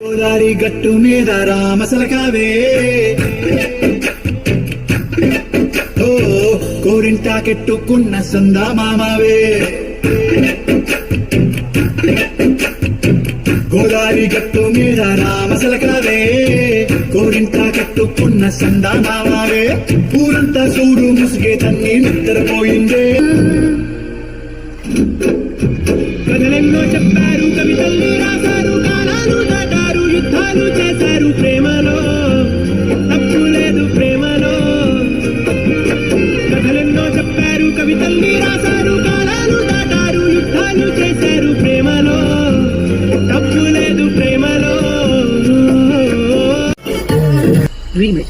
గోదారి గట్టు మీద రామసలకావే ఓ కోరింటాకెట్టుకున్న సందా మామావే గోదారి గట్టు మీద రామసలకావే కోరింటాకెట్టుకున్న సందా మామావే ఊరంతా సూడు ముసుగే తన్ని నిద్రపోయిందే కథలెన్నో చెప్పారు కవితల్ని రాశారు కాలాలు దాటారు యుద్ధాలు చేశారు ప్రేమలో తప్పు లేదు ప్రేమలో కథలెన్నో చెప్పారు కవితల్ని రాశారు కాలాలు దాటారు యుద్ధాలు చేశారు ప్రేమలో తప్పు లేదు ప్రేమలో Remix